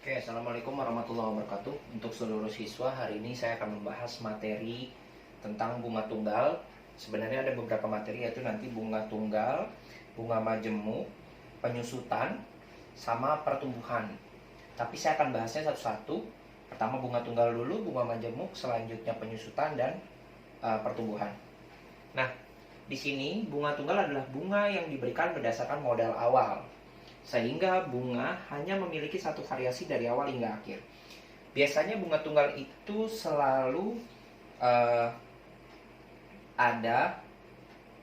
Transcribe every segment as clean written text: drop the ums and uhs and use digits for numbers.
Oke, Assalamualaikum warahmatullahi wabarakatuh. Untuk seluruh siswa, hari ini saya akan membahas materi tentang bunga tunggal. Sebenarnya ada beberapa materi, yaitu nanti bunga tunggal, bunga majemuk, penyusutan, sama pertumbuhan. Tapi saya akan bahasnya satu-satu. Pertama bunga tunggal dulu, bunga majemuk, selanjutnya penyusutan dan pertumbuhan. Nah, di sini bunga tunggal adalah bunga yang diberikan berdasarkan modal awal, sehingga bunga hanya memiliki satu variasi dari awal hingga akhir. Biasanya bunga tunggal itu selalu ada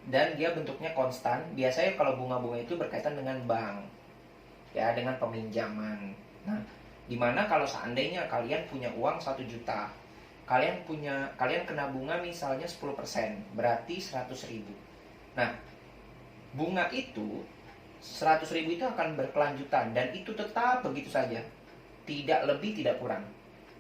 dan dia bentuknya konstan. Biasanya kalau bunga-bunga itu berkaitan dengan bank, ya, dengan peminjaman. Nah, dimana kalau seandainya kalian punya uang 1 juta, kalian kena bunga misalnya 10%, berarti 100.000. Nah, bunga itu 100.000 itu akan berkelanjutan dan itu tetap begitu saja, tidak lebih tidak kurang,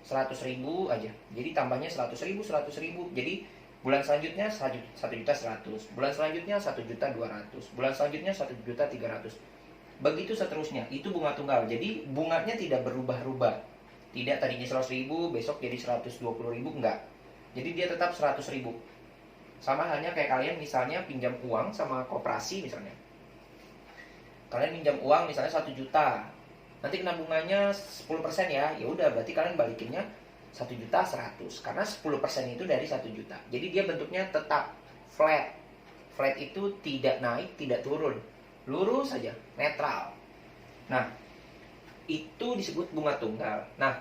100.000 aja. Jadi tambahnya 100.000, 100.000. Jadi bulan selanjutnya 1.100.000, bulan selanjutnya 1.200.000, bulan selanjutnya 1.300.000, begitu seterusnya. Itu bunga tunggal. Jadi bunganya tidak berubah-ubah, tidak tadinya 100.000 besok jadi 120.000, enggak. Jadi dia tetap 100.000. Sama halnya kayak kalian misalnya pinjam uang sama koperasi misalnya. Kalian pinjam uang misalnya 1 juta, nanti kena bunganya 10% ya. Ya udah, berarti kalian balikinnya 1.100.000 karena 10% itu dari 1 juta. Jadi dia bentuknya tetap flat. Flat itu tidak naik, tidak turun, lurus saja, netral. Nah, itu disebut bunga tunggal. Nah,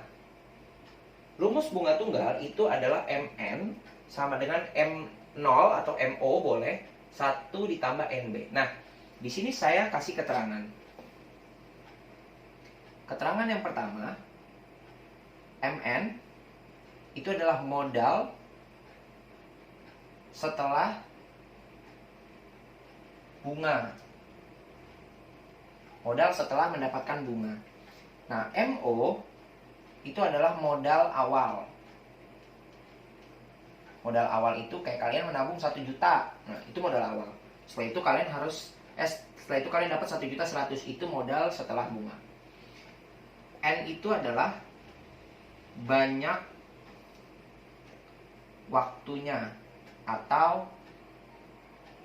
rumus bunga tunggal itu adalah MN sama dengan M0 atau MO boleh, 1 ditambah NB. Nah, di sini saya kasih keterangan. Keterangan yang pertama, MN itu adalah modal setelah bunga. Modal setelah mendapatkan bunga. Nah, MO itu adalah modal awal. Modal awal itu kayak kalian menabung 1 juta. Nah, itu modal awal. Setelah itu kalian dapat 1.100.000, itu modal setelah bunga. N itu adalah banyak waktunya atau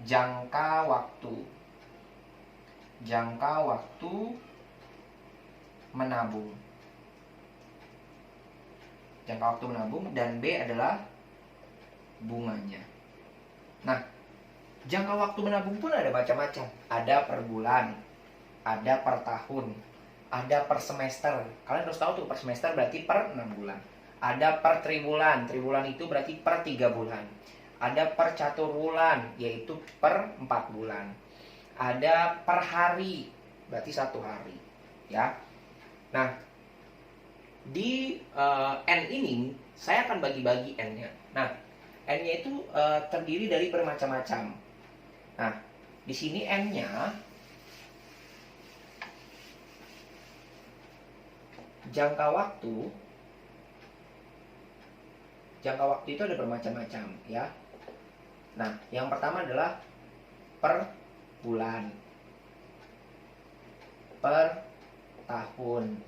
jangka waktu. Jangka waktu menabung. Jangka waktu menabung. Dan B adalah bunganya. Nah, jangka waktu menabung pun ada macam-macam. Ada per bulan, ada per tahun, ada per semester. Kalian harus tahu tuh, per semester berarti per 6 bulan. Ada per triwulan. Triwulan itu berarti per 3 bulan. Ada per caturwulan, yaitu per 4 bulan. Ada per hari, berarti 1 hari, ya. Nah, di N ini saya akan bagi-bagi N-nya. Nah, N-nya itu terdiri dari bermacam-macam. Nah, di sini N-nya jangka waktu itu ada bermacam-macam, ya. Nah, yang pertama adalah per bulan, per tahun,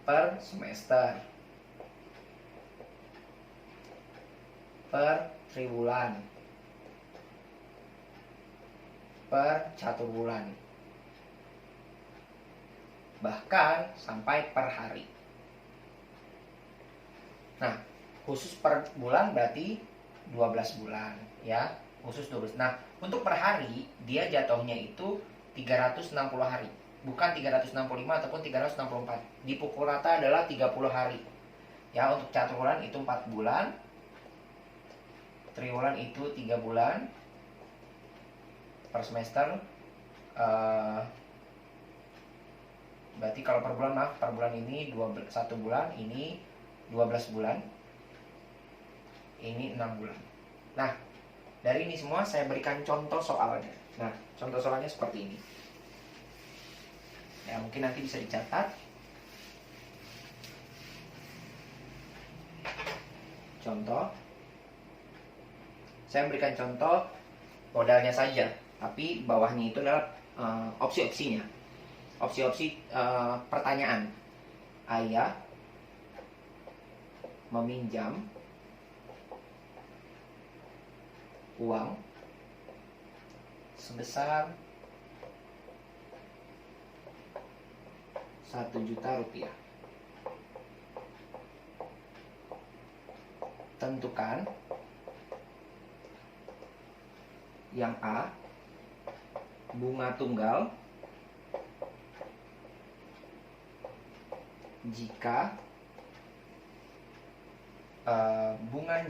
per semester, per triwulan, per caturwulan, bahkan sampai per hari. Nah, khusus per bulan berarti 12 bulan, ya. Khusus 12. Nah, untuk per hari dia jatuhnya itu 360 hari, bukan 365 ataupun 364. Dipukul rata adalah 30 hari. Ya, untuk caturwulan itu 4 bulan, triwulan itu 3 bulan, per semester berarti kalau per bulan ini 1 bulan, ini 12 bulan, ini 6 bulan. Nah, dari ini semua saya berikan contoh soalnya. Nah, contoh soalnya seperti ini. Ya, mungkin nanti bisa dicatat. Contoh. Saya berikan contoh modalnya saja, tapi bawahnya itu adalah opsi-opsinya. opsi-opsi pertanyaan. Ayah meminjam uang sebesar 1 juta rupiah. Tentukan yang A, bunga tunggal jika bunga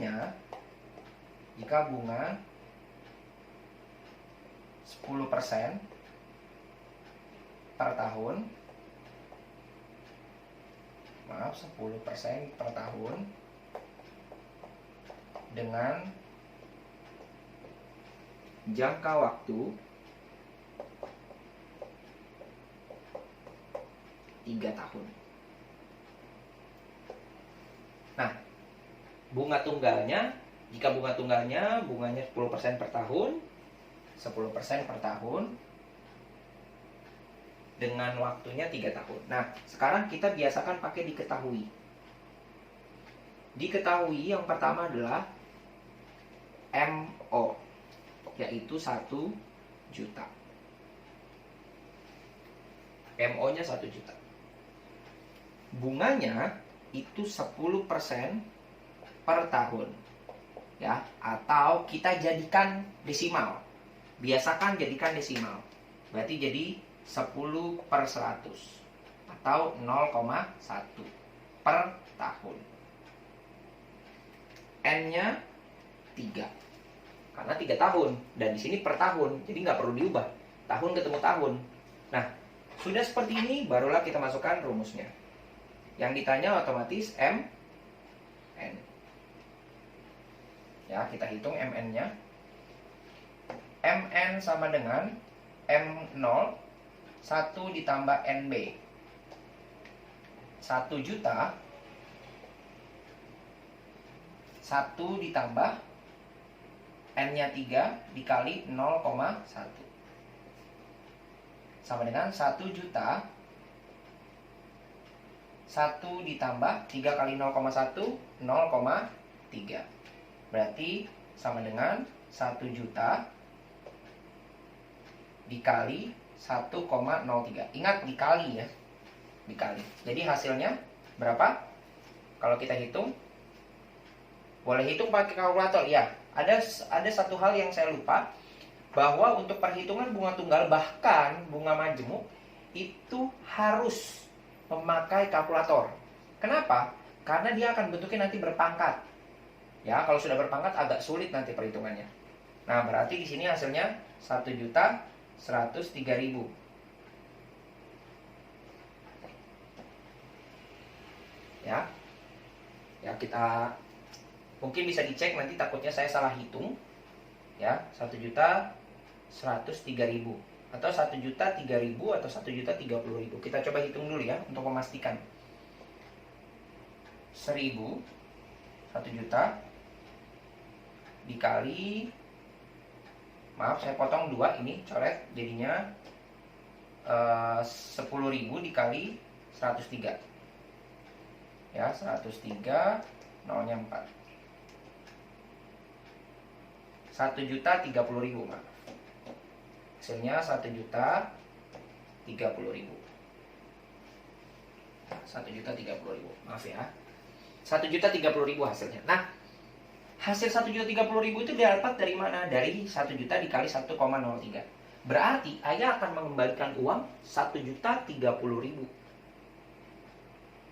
10% per tahun, 10% per tahun dengan jangka waktu 3 tahun. Nah, jika bunga tunggalnya bunganya 10% per tahun, 10% per tahun dengan waktunya 3 tahun. Nah, sekarang kita biasakan pakai diketahui. Diketahui yang pertama adalah MO, yaitu 1 juta. MO-nya 1 juta. Bunganya itu 10% per tahun. Ya, atau kita jadikan desimal. Biasakan jadikan desimal. Berarti jadi 10/100 atau 0,1 per tahun. N-nya 3. Karena 3 tahun dan di sini per tahun, jadi nggak perlu diubah. Tahun ketemu tahun. Nah, sudah seperti ini barulah kita masukkan rumusnya. Yang ditanya otomatis M N. Ya, kita hitung MN-nya. MN sama dengan M0 1 ditambah NB. 1 juta 1 ditambah N-nya 3 dikali 0,1 sama dengan 1 juta 1 ditambah 3 kali 0,1 0,3. Berarti sama dengan 1 juta dikali 1,03. Ingat dikali ya. Dikali. Jadi hasilnya berapa? Kalau kita hitung, boleh hitung pakai kalkulator ya. Ada satu hal yang saya lupa, bahwa untuk perhitungan bunga tunggal bahkan bunga majemuk itu harus memakai kalkulator. Kenapa? Karena dia akan bentuknya nanti berpangkat. Ya, kalau sudah berpangkat agak sulit nanti perhitungannya. Nah, berarti di sini hasilnya 1.103.000. Ya. Ya, kita mungkin bisa dicek nanti, takutnya saya salah hitung. Ya, 1.103.000 atau 1.003.000 atau 1.030.000. Kita coba hitung dulu ya untuk memastikan. 1.000 1 juta dikali, maaf saya potong 2 ini, coret, jadinya 10.000 dikali 103. Ya, 103, nolnya 4. 1.030.000, maaf. Hasilnya 1.030.000. 1.030.000, maaf ya. 1.030.000 hasilnya. Nah, hasil 1.030.000 itu dapat dari mana? Dari 1 juta dikali 1,03. Berarti ayah akan mengembalikan uang 1.030.000.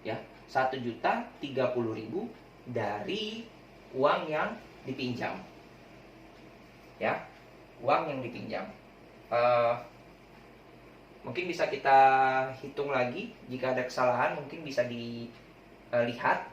Ya, 1.030.000 dari uang yang dipinjam. Ya, uang yang dipinjam. Mungkin bisa kita hitung lagi. Jika ada kesalahan mungkin bisa dilihat.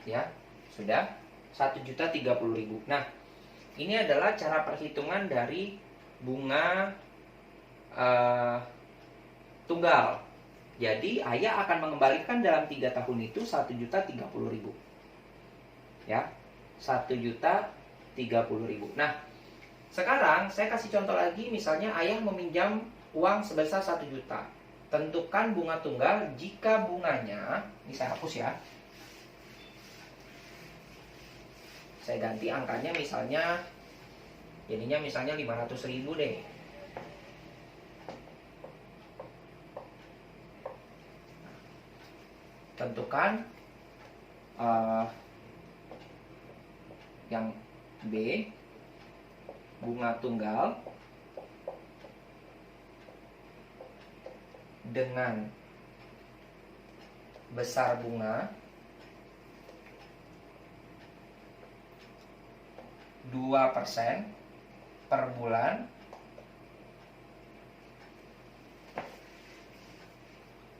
Ya, sudah 1.030.000. Nah, ini adalah cara perhitungan dari bunga tunggal. Jadi ayah akan mengembalikan dalam 3 tahun itu 1.030.000. Ya, 1.030.000. Nah, sekarang saya kasih contoh lagi, misalnya ayah meminjam uang sebesar 1 juta. Tentukan bunga tunggal jika bunganya, ini saya hapus ya. Saya ganti angkanya misalnya, jadinya misalnya 500.000 deh. Tentukan yang B, bunga tunggal dengan besar bunga 2% per bulan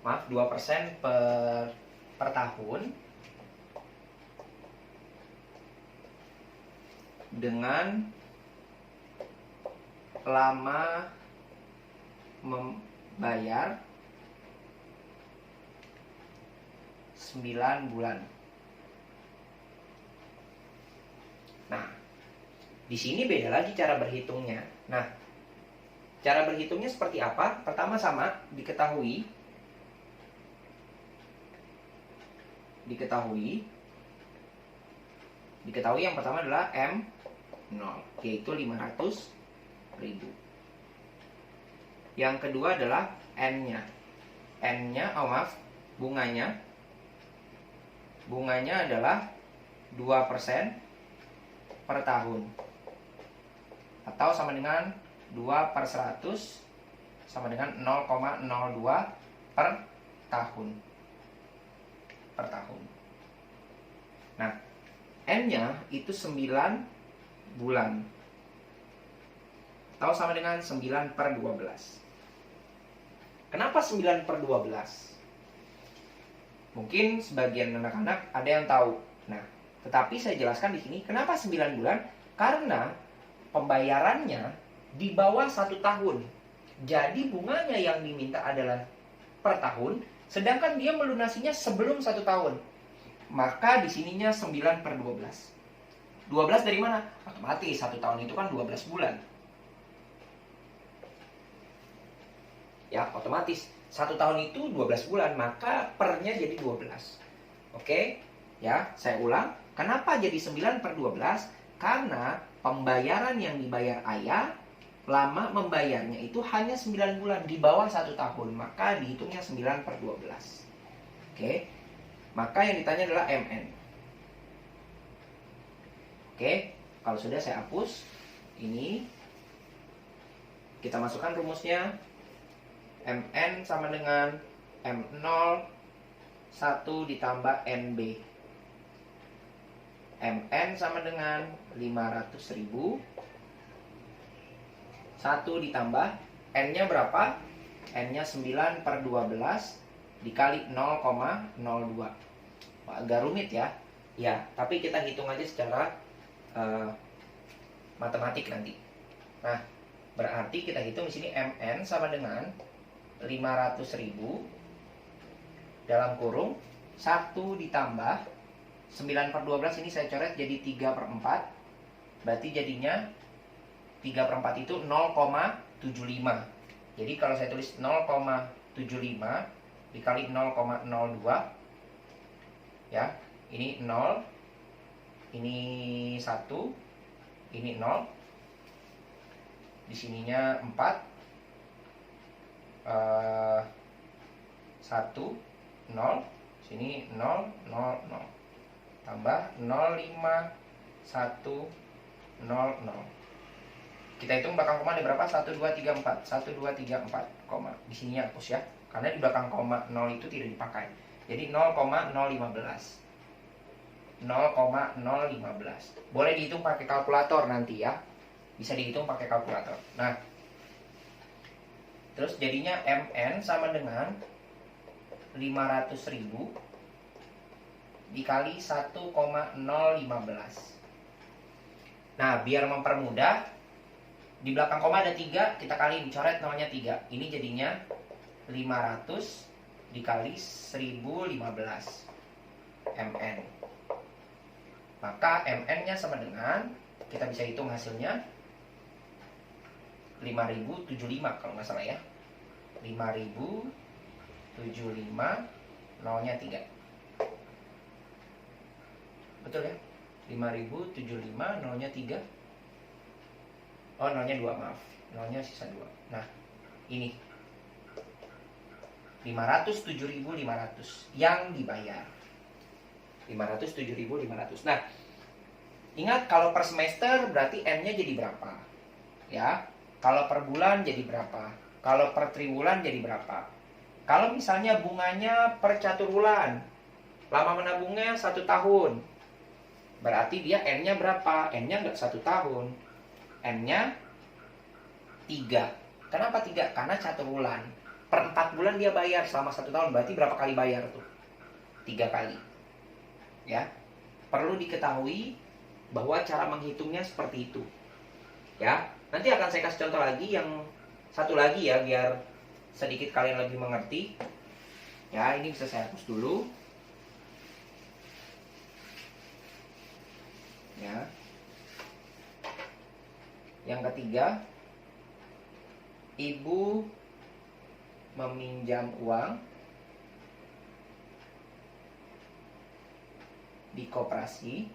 maaf 2% per tahun dengan lama membayar 9 bulan. Nah, di sini beda lagi cara berhitungnya. Nah, cara berhitungnya seperti apa? Pertama sama, diketahui yang pertama adalah M0, yaitu 500.000. Yang kedua adalah N-nya. Bunganya adalah 2% per tahun. Atau sama dengan 2/100 sama dengan 0,02 per tahun. Nah, N-nya itu 9 bulan. Atau sama dengan 9/12. Kenapa 9/12? Mungkin sebagian anak-anak ada yang tahu. Nah, tetapi saya jelaskan di sini kenapa 9 bulan? Karena pembayarannya di bawah 1 tahun. Jadi bunganya yang diminta adalah per tahun, sedangkan dia melunasinya sebelum 1 tahun. Maka di sininya 9/12. 12 dari mana? Otomatis 1 tahun itu kan 12 bulan. Ya, otomatis 1 tahun itu 12 bulan, maka pernya jadi 12. Oke? Ya, saya ulang. Kenapa jadi 9/12? Karena pembayaran yang dibayar ayah, lama membayarnya itu hanya 9 bulan, di bawah 1 tahun. Maka dihitungnya 9/12. Oke? Maka yang ditanya adalah MN. Oke? Kalau sudah saya hapus. Ini. Kita masukkan rumusnya. MN sama dengan M0 1 ditambah NB. MN sama dengan 500.000. 1 ditambah N-nya berapa? N-nya 9/12 dikali 0,02. Agak rumit ya. Ya, tapi kita hitung aja secara matematik nanti. Nah, berarti kita hitung di sini MN sama dengan 500.000 dalam kurung 1 ditambah 9/12 ini saya coret jadi 3/4. Berarti jadinya 3/4 itu 0,75. Jadi kalau saya tulis 0,75 dikali 0,02, ya, ini 0, ini 1, ini 0, di sininya 4, 1, 0, sini 0, 0, 0, tambah 0,5, 1, 0, 0. Kita hitung belakang koma ada berapa? 1, 2, 3, 4. 1, 2, 3, 4, koma. Di sininya hapus ya, karena di belakang koma 0 itu tidak dipakai. Jadi 0,015. 0,015. Boleh dihitung pakai kalkulator nanti ya. Bisa dihitung pakai kalkulator. Nah, terus jadinya MN sama dengan 500.000 dikali 1,015. Nah, biar mempermudah, di belakang koma ada 3, kita kali dicoret nolnya 3. Ini jadinya 500 dikali 1015 mn. Maka mn-nya sama dengan, kita bisa hitung hasilnya 5075 kalau nggak salah ya. 5075, nolnya 3. Betul ya? 5075, nolnya 3. Oh, nolnya 2, maaf. Nolnya sisa 2. Nah, ini 507.500 yang dibayar. 507.500. Nah, ingat kalau per semester berarti N-nya jadi berapa? Ya. Kalau per bulan jadi berapa? Kalau per triwulan jadi berapa? Kalau misalnya bunganya per caturwulan, lama menabungnya 1 tahun, berarti dia N-nya berapa? N-nya nggak 1 tahun, N-nya 3. Kenapa 3? Karena caturwulan. Per 4 bulan dia bayar selama 1 tahun, berarti berapa kali bayar tuh? 3 kali. Ya, perlu diketahui bahwa cara menghitungnya seperti itu. Ya, nanti akan saya kasih contoh lagi yang satu lagi ya, biar sedikit kalian lebih mengerti. Ya, ini bisa saya hapus dulu. Ya. Yang ketiga, ibu meminjam uang di koperasi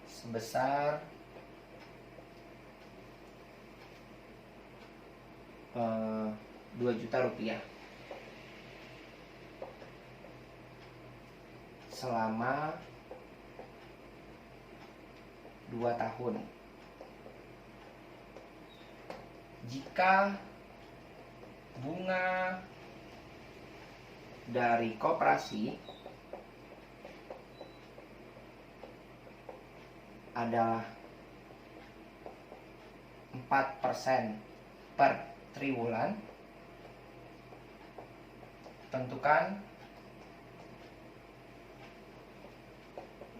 sebesar 2 juta rupiah selama 2 tahun. Jika bunga dari koperasi adalah 4% per triwulan, tentukan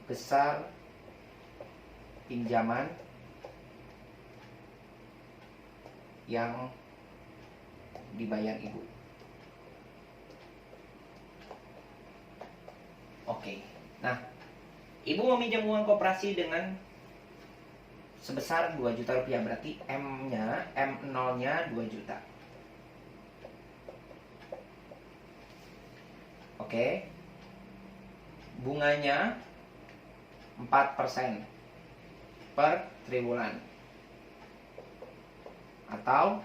besar pinjaman yang dibayar ibu. Oke. Nah, ibu meminjam uang koperasi dengan sebesar 2 juta rupiah, berarti M0-nya 2 juta. Oke. Bunganya 4% per triwulan, atau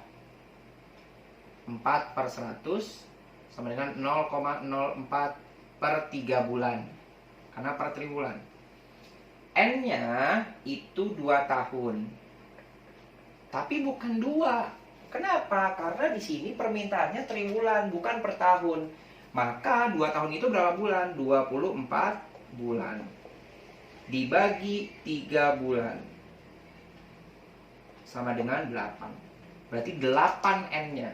4/100 sama dengan 0,04 per 3 bulan, karena per triwulan. N-nya itu 2 tahun, tapi bukan 2. Kenapa? Karena di sini permintaannya triwulan, bukan per tahun. Maka 2 tahun itu berapa bulan? 24 bulan. Dibagi 3 bulan, sama dengan 8. Berarti 8 N-nya.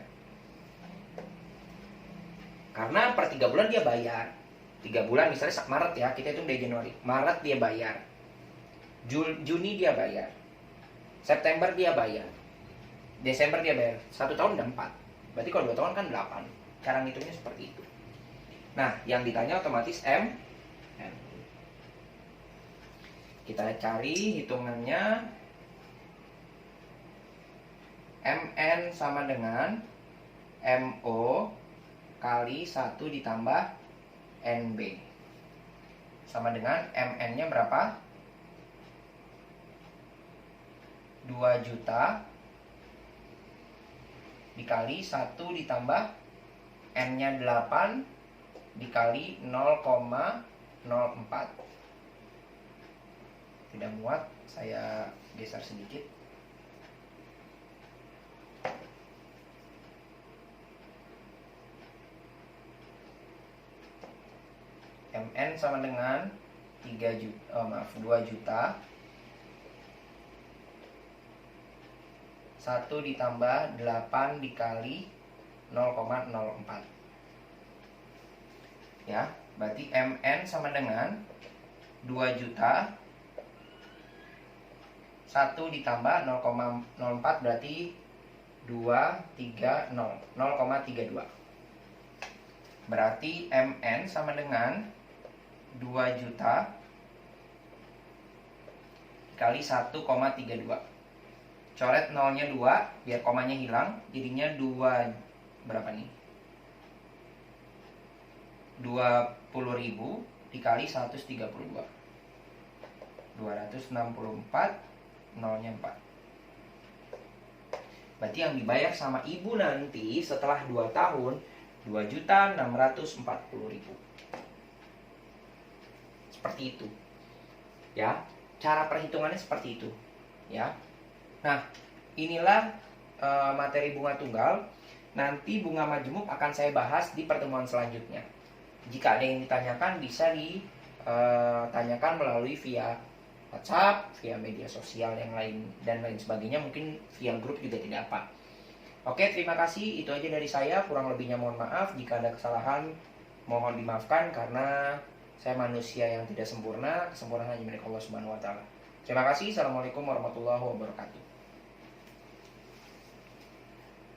Karena per 3 bulan dia bayar. 3 bulan misalnya Maret ya, kita hitung dari Januari. Maret dia bayar. Juni dia bayar. September dia bayar. Desember dia bayar. 1 tahun udah 4. Berarti kalau 2 tahun kan 8. Cara ngitungnya seperti itu. Nah, yang ditanya otomatis M. Kita cari hitungannya. MN sama dengan MO kali 1 ditambah NB. Sama dengan MN-nya berapa? 2 juta dikali 1 ditambah N-nya 8 dikali 0,04. Tidak muat, saya geser sedikit. MN sama dengan 2 juta 1 ditambah 8 dikali 0,04. Ya, berarti MN sama dengan 2 juta 1 ditambah 0,04 berarti 0,32. Berarti MN sama dengan 2 juta kali 1,32. Coret nolnya 2 biar komanya hilang, jadinya 2 berapa nih? 20.000 dikali 132. 264, nolnya 4. Berarti yang dibayar sama ibu nanti setelah 2 tahun 2.640.000. Seperti itu. Ya, cara perhitungannya seperti itu, ya. Nah, inilah materi bunga tunggal. Nanti bunga majemuk akan saya bahas di pertemuan selanjutnya. Jika ada yang ditanyakan bisa ditanyakan melalui via WhatsApp, via media sosial yang lain dan lain sebagainya, mungkin via grup juga tidak apa. Oke, terima kasih. Itu aja dari saya. Kurang lebihnya mohon maaf. Jika ada kesalahan, mohon dimaafkan karena saya manusia yang tidak sempurna. Kesempurnaan hanya milik Allah Subhanahu wa taala. Terima kasih. Assalamualaikum warahmatullahi wabarakatuh.